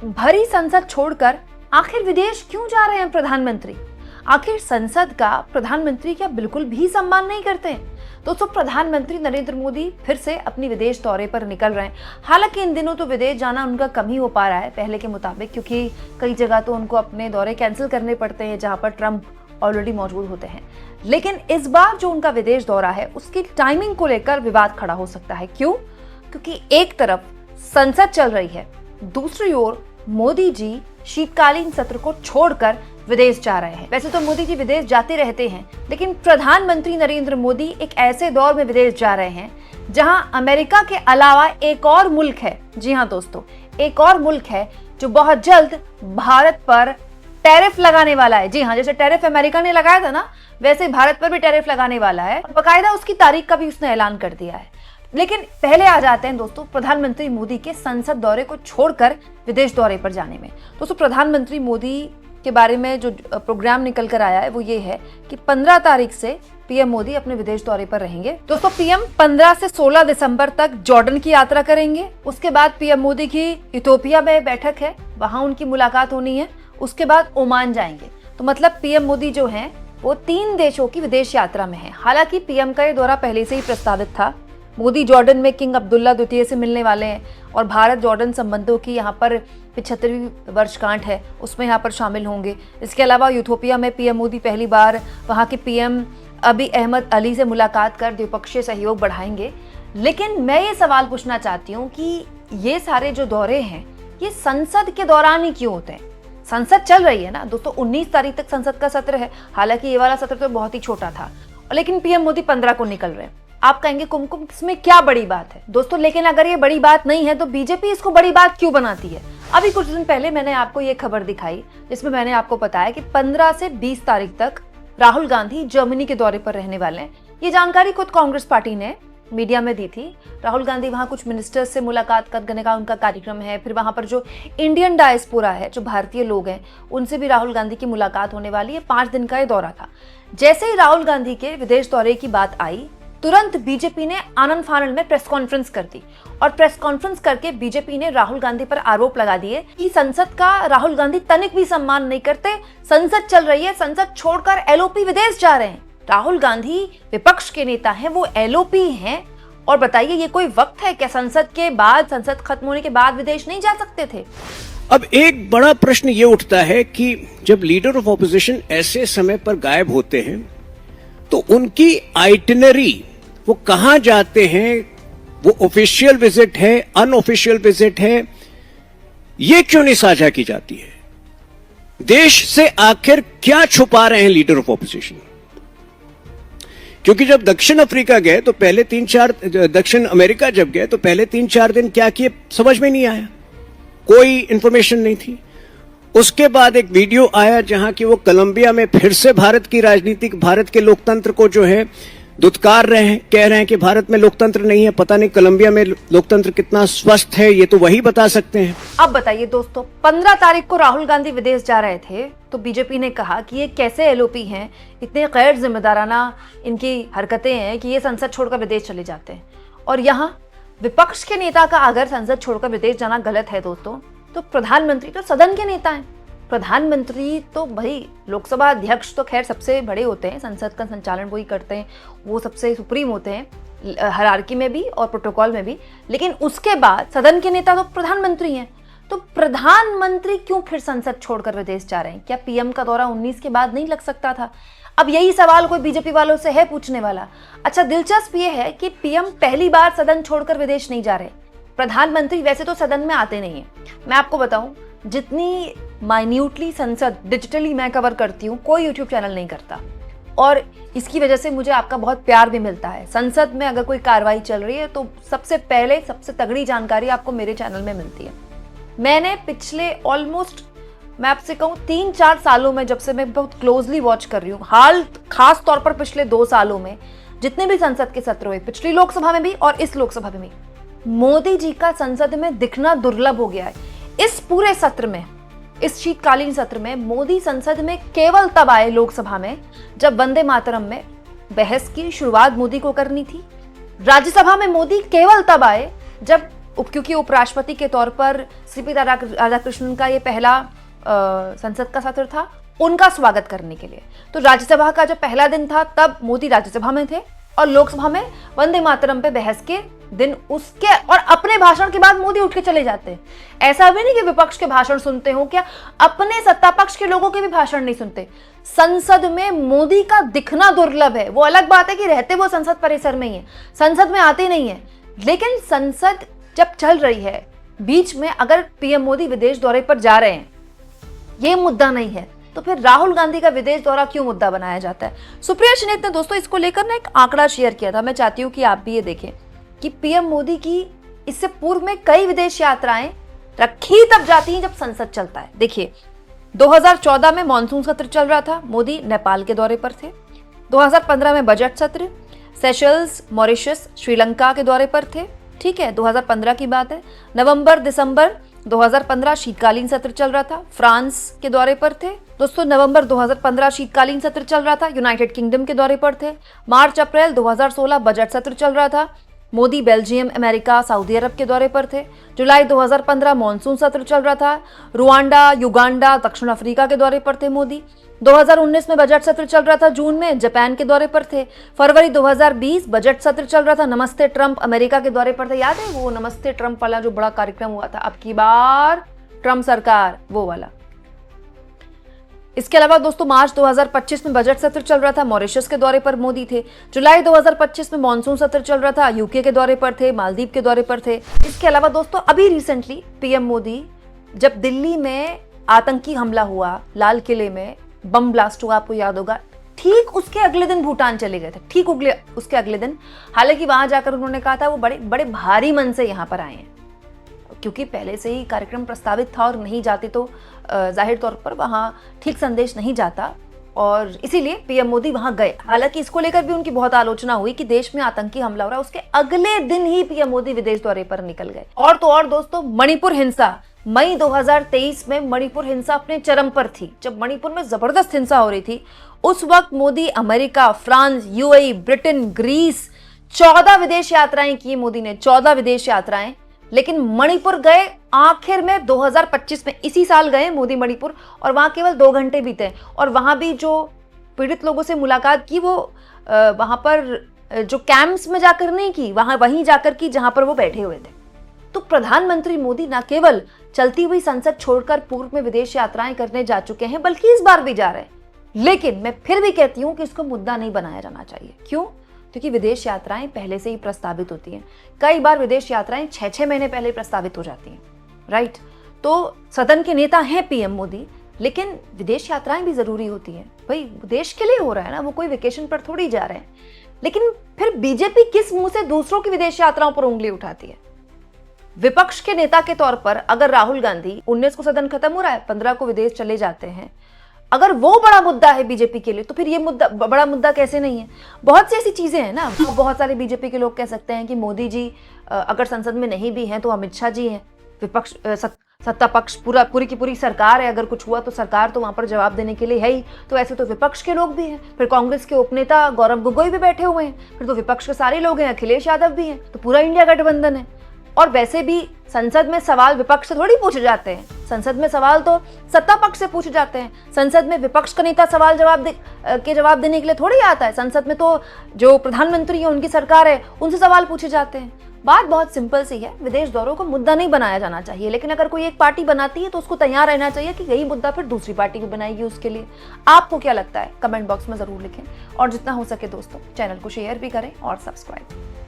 भरी संसद छोड़कर आखिर विदेश क्यों जा रहे हैं प्रधानमंत्री? आखिर संसद का प्रधानमंत्री क्या बिल्कुल भी सम्मान नहीं करते? दोस्तों, प्रधानमंत्री नरेंद्र मोदी फिर से अपनी विदेश दौरे पर निकल रहे हैं। हालांकि इन दिनों तो विदेश जाना उनका कम ही हो पा रहा है पहले के मुताबिक, क्योंकि कई जगह तो उनको अपने दौरे कैंसिल करने पड़ते हैं जहां पर ट्रंप ऑलरेडी मौजूद होते हैं। लेकिन इस बार जो उनका विदेश दौरा है उसकी टाइमिंग को लेकर विवाद खड़ा हो सकता है। क्यों? क्योंकि एक तरफ संसद चल रही है, दूसरी ओर मोदी जी शीतकालीन सत्र को छोड़कर विदेश जा रहे हैं। वैसे तो मोदी जी विदेश जाते रहते हैं, लेकिन प्रधानमंत्री नरेंद्र मोदी एक ऐसे दौर में विदेश जा रहे हैं जहां अमेरिका के अलावा एक और मुल्क है। जी हां दोस्तों, एक और मुल्क है जो बहुत जल्द भारत पर टैरिफ लगाने वाला है। जी हां, जैसे टैरिफ अमेरिका ने लगाया था ना, वैसे भारत पर भी टैरिफ लगाने वाला है और बाकायदा उसकी तारीख का भी उसने ऐलान कर दिया है। लेकिन पहले आ जाते हैं दोस्तों प्रधानमंत्री मोदी के संसद दौरे को छोड़कर विदेश दौरे पर जाने में। दोस्तों, प्रधानमंत्री मोदी के बारे में जो प्रोग्राम निकल कर आया है वो ये है कि 15 तारीख से पीएम मोदी अपने विदेश दौरे पर रहेंगे। दोस्तों, पीएम 15 से 16 दिसंबर तक जॉर्डन की यात्रा करेंगे। उसके बाद पीएम मोदी की इथियोपिया में बैठक है, वहां उनकी मुलाकात होनी है। उसके बाद ओमान जाएंगे। तो मतलब पीएम मोदी जो हैं वो 3 देशों की विदेश यात्रा में है। हालांकि पीएम का ये दौरा पहले से ही प्रस्तावित था। मोदी जॉर्डन में किंग अब्दुल्ला द्वितीय से मिलने वाले हैं और भारत जॉर्डन संबंधों की यहाँ पर 75वीं वर्षगांठ है, उसमें यहाँ पर शामिल होंगे। इसके अलावा यूथोपिया में पीएम मोदी पहली बार वहाँ के पीएम अबी अहमद अली से मुलाकात कर द्विपक्षीय सहयोग बढ़ाएंगे। लेकिन मैं ये सवाल पूछना चाहती हूँ कि ये सारे जो दौरे हैं ये संसद के दौरान ही क्यों होते हैं? संसद चल रही है ना दोस्तों, 19 तारीख तक संसद का सत्र है। हालांकि ये वाला सत्र तो बहुत ही छोटा था, लेकिन पीएम मोदी 15 को निकल रहे हैं। आप कहेंगे कुमकुम इसमें क्या बड़ी बात है? दोस्तों, लेकिन अगर ये बड़ी बात नहीं है तो बीजेपी इसको बड़ी बात क्यों बनाती है? अभी कुछ दिन पहले मैंने आपको ये खबर दिखाई जिसमें मैंने आपको बताया कि 15 से 20 तारीख तक राहुल गांधी जर्मनी के दौरे पर रहने वाले हैं। ये जानकारी खुद कांग्रेस पार्टी ने मीडिया में दी थी। राहुल गांधी वहां कुछ मिनिस्टर्स से मुलाकात करने का उनका कार्यक्रम है। फिर वहां पर जो इंडियन डायस्पोरा है, जो भारतीय लोग हैं, उनसे भी राहुल गांधी की मुलाकात होने वाली है। 5 दिन का ये दौरा था। जैसे ही राहुल गांधी के विदेश दौरे की बात आई, तुरंत बीजेपी ने आनन फानन में प्रेस कॉन्फ्रेंस कर दी और प्रेस कॉन्फ्रेंस करके बीजेपी ने राहुल गांधी पर आरोप लगा दिए कि संसद का राहुल गांधी तनिक भी सम्मान नहीं करते। संसद चल रही है, संसद छोड़कर एलओपी विदेश जा रहे हैं। राहुल गांधी विपक्ष के नेता हैं, वो एलओपी हैं। और बताइए, ये कोई वक्त है क्या? संसद के बाद, संसद खत्म होने के बाद विदेश नहीं जा सकते थे? अब एक बड़ा प्रश्न ये उठता है कि जब लीडर ऑफ ऑपोजिशन ऐसे समय पर गायब होते हैं तो उनकी आइटिनरी वो कहां जाते हैं, वो ऑफिशियल विजिट है, अनऑफिशियल विजिट है, ये क्यों नहीं साझा की जाती है? देश से आखिर क्या छुपा रहे हैं लीडर ऑफ ऑपोजिशन? क्योंकि जब दक्षिण अफ्रीका गए तो पहले 3-4, दक्षिण अमेरिका जब गए तो पहले 3-4 दिन क्या किए समझ में नहीं आया, कोई इंफॉर्मेशन नहीं थी। उसके बाद एक वीडियो आया जहां कि वो कोलंबिया में फिर से भारत की राजनीतिक, भारत के लोकतंत्र को जो है दुत्कार रहे हैं, कह रहे हैं कि भारत में लोकतंत्र नहीं है। पता नहीं कोलंबिया में लोकतंत्र कितना स्वस्थ है, ये तो वही बता सकते हैं। अब बताइए दोस्तों, 15 तारीख को राहुल गांधी विदेश जा रहे थे तो बीजेपी ने कहा कि ये कैसे एलओपी हैं, इतने गैर जिम्मेदाराना इनकी हरकतें हैं कि ये संसद छोड़कर विदेश चले जाते हैं। और यहाँ विपक्ष के नेता का अगर संसद छोड़कर विदेश जाना गलत है दोस्तों, तो प्रधानमंत्री तो सदन के नेता हैं। प्रधानमंत्री तो भाई, लोकसभा अध्यक्ष तो खैर सबसे बड़े होते हैं, संसद का संचालन वही करते हैं, वो सबसे सुप्रीम होते हैं हायरार्की में भी और प्रोटोकॉल में भी। लेकिन उसके बाद सदन के नेता तो प्रधानमंत्री हैं। तो प्रधानमंत्री क्यों फिर संसद छोड़कर विदेश जा रहे हैं? क्या पीएम का दौरा 19 के बाद नहीं लग सकता था? अब यही सवाल कोई बीजेपी वालों से है पूछने वाला। अच्छा, दिलचस्प ये है कि पीएम पहली बार सदन छोड़कर विदेश नहीं जा रहे। प्रधानमंत्री वैसे तो सदन में आते नहीं है। मैं आपको बताऊं, जितनी माइन्यूटली संसद डिजिटली मैं कवर करती हूँ, कोई यूट्यूब चैनल नहीं करता। और इसकी वजह से मुझे आपका बहुत प्यार भी मिलता है। संसद में अगर कोई कार्रवाई चल रही है तो सबसे पहले सबसे तगड़ी जानकारी आपको मेरे चैनल में मिलती है। मैंने पिछले ऑलमोस्ट, मैं आपसे कहूँ 3-4 सालों में, जब से मैं बहुत क्लोजली वॉच कर रही हूँ, हाल खास तौर पर पिछले 2 सालों में जितने भी संसद के सत्र हुए, पिछली लोकसभा में भी और इस लोकसभा में भी, मोदी जी का संसद में दिखना दुर्लभ हो गया है। इस पूरे सत्र में, इस शीतकालीन सत्र में मोदी संसद में केवल तब आए लोकसभा में जब वंदे मातरम में बहस की शुरुआत मोदी को करनी थी। राज्यसभा में मोदी केवल तब आए जब क्योंकि उपराष्ट्रपति के तौर पर सीपी राधाकृष्णन का ये पहला संसद का सत्र था उनका स्वागत करने के लिए। तो राज्यसभा का जब पहला दिन था तब मोदी राज्यसभा में थे और लोकसभा में वंदे मातरम पे बहस के दिन उसके और अपने भाषण के बाद मोदी उठ के चले जाते हैं। ऐसा भी नहीं कि विपक्ष के भाषण सुनते हो, क्या अपने सत्ता पक्ष के लोगों के भी भाषण नहीं सुनते। संसद में मोदी का दिखना दुर्लभ है। वो अलग बात है कि रहते वो संसद परिसर में ही है, संसद में आते नहीं है, लेकिन संसद जब चल रही है बीच में अगर पीएम मोदी विदेश दौरे पर जा रहे हैं, ये मुद्दा नहीं है, तो फिर राहुल गांधी का विदेश दौरा क्यों मुद्दा बनाया जाता है। सुप्रिया श्रीनेत ने दोस्तों इसको लेकर ना एक आंकड़ा शेयर किया था, मैं चाहती हूं कि आप भी ये देखें कि पीएम मोदी की इससे पूर्व में कई विदेश यात्राएं रखी तब जाती हैं जब संसद चलता है। देखिए 2014 में मॉनसून सत्र चल रहा था, मोदी नेपाल के दौरे पर थे। 2015 में बजट सत्र, सेशल्स, मॉरिशस, श्रीलंका के दौरे पर थे। ठीक है, 2015 की बात है। नवंबर दिसंबर 2015 शीतकालीन सत्र चल रहा था, फ्रांस के दौरे पर थे। दोस्तों नवंबर 2015 शीतकालीन सत्र चल रहा था, यूनाइटेड किंगडम के दौरे पर थे। मार्च अप्रैल 2016 बजट सत्र चल रहा था, मोदी बेल्जियम, अमेरिका, सऊदी अरब के दौरे पर थे। जुलाई 2015 मॉनसून सत्र चल रहा था, रुवांडा, युगांडा, दक्षिण अफ्रीका के दौरे पर थे मोदी। 2019 में बजट सत्र चल रहा था, जून में जापान के दौरे पर थे। फरवरी 2020 बजट सत्र चल रहा था, नमस्ते ट्रंप अमेरिका के दौरे पर थे। याद है वो नमस्ते ट्रंप वाला जो बड़ा कार्यक्रम हुआ था, अब की बार ट्रंप सरकार, वो वाला। इसके अलावा दोस्तों मार्च 2025 में बजट सत्र चल रहा था, मॉरिशस के दौरे पर मोदी थे। जुलाई 2025 में मॉनसून सत्र चल रहा था, यूके के दौरे पर थे, मालदीव के दौरे पर थे। इसके अलावा दोस्तों अभी रिसेंटली पीएम मोदी जब दिल्ली में आतंकी हमला हुआ, लाल किले में बम ब्लास्ट हुआ, आपको याद होगा, ठीक उसके अगले दिन भूटान चले गए थे, ठीक उसके अगले दिन। हालांकि वहां जाकर उन्होंने कहा था वो बड़े बड़े भारी मन से यहाँ पर आए हैं, क्योंकि पहले से ही कार्यक्रम प्रस्तावित था और नहीं जाते तो जाहिर तौर पर वहां ठीक संदेश नहीं जाता, और इसीलिए पीएम मोदी वहां गए। हालांकि इसको लेकर भी उनकी बहुत आलोचना हुई कि देश में आतंकी हमला हो रहा है, उसके अगले दिन ही पीएम मोदी विदेश दौरे पर निकल गए। और तो और दोस्तों मणिपुर हिंसा, मई 2023 में मणिपुर हिंसा अपने चरम पर थी। जब मणिपुर में जबरदस्त हिंसा हो रही थी उस वक्त Modi America, France, UAE, Britain, Greece 14 विदेश यात्राएं की मोदी ने, 14 विदेश यात्राएं। लेकिन मणिपुर गए आखिर में 2025 में, इसी साल गए मोदी मणिपुर, और वहां केवल 2 घंटे बीते, और वहां भी जो पीड़ित लोगों से मुलाकात की वो वहां पर जो कैंप्स में जाकर नहीं की, वहीं जाकर की जहां पर वो बैठे हुए थे। तो प्रधानमंत्री मोदी न केवल चलती हुई संसद छोड़कर पूर्व में विदेश यात्राएं करने जा चुके हैं, बल्कि इस बार भी जा रहे हैं। लेकिन मैं फिर भी कहती हूं कि इसको मुद्दा नहीं बनाया जाना चाहिए। क्यों? क्योंकि विदेश यात्राएं पहले से ही प्रस्तावित होती हैं। कई बार विदेश यात्राएं 6-6 महीने पहले प्रस्तावित हो जाती हैं, राइट? तो सदन के नेता हैं पीएम मोदी, लेकिन विदेश यात्राएं भी जरूरी होती हैं। भाई देश के लिए हो रहा है ना, वो कोई वेकेशन पर थोड़ी जा रहे हैं। लेकिन फिर बीजेपी किस मुंह से दूसरों की विदेश यात्राओं पर उंगली उठाती है? विपक्ष के नेता के तौर पर अगर राहुल गांधी 19 को सदन खत्म हो रहा है, 15 को विदेश चले जाते हैं, अगर वो बड़ा मुद्दा है बीजेपी के लिए, तो फिर ये मुद्दा बड़ा मुद्दा कैसे नहीं है? बहुत सी ऐसी चीजें हैं ना। बहुत सारे बीजेपी के लोग कह सकते हैं कि मोदी जी अगर संसद में नहीं भी हैं तो अमित शाह जी हैं, विपक्ष सत्ता पक्ष पूरी की पूरी सरकार है, अगर कुछ हुआ तो सरकार तो वहां पर जवाब देने के लिए है ही। तो ऐसे तो विपक्ष के लोग भी हैं, फिर कांग्रेस के उपनेता गौरव गोगोई भी बैठे हुए हैं, फिर तो विपक्ष के सारे लोग हैं, अखिलेश यादव भी हैं, तो पूरा इंडिया गठबंधन है। और वैसे भी संसद में सवाल विपक्ष से थोड़ी पूछे जाते हैं, संसद में सवाल तो सत्ता पक्ष से पूछे जाते हैं। संसद में विपक्ष का नेता सवाल जवाब देने के लिए थोड़ी आता है। संसद में तो जो प्रधानमंत्री है, उनकी सरकार है, उनसे सवाल पूछे जाते हैं। बात बहुत सिंपल सी है, विदेश दौरों को मुद्दा नहीं बनाया जाना चाहिए। लेकिन अगर कोई एक पार्टी बनाती है तो उसको तैयार रहना चाहिए कि यही मुद्दा फिर दूसरी पार्टी भी बनाएगी उसके लिए। आपको क्या लगता है? कमेंट बॉक्स में जरूर लिखें, और जितना हो सके दोस्तों चैनल को शेयर भी करें और सब्सक्राइब।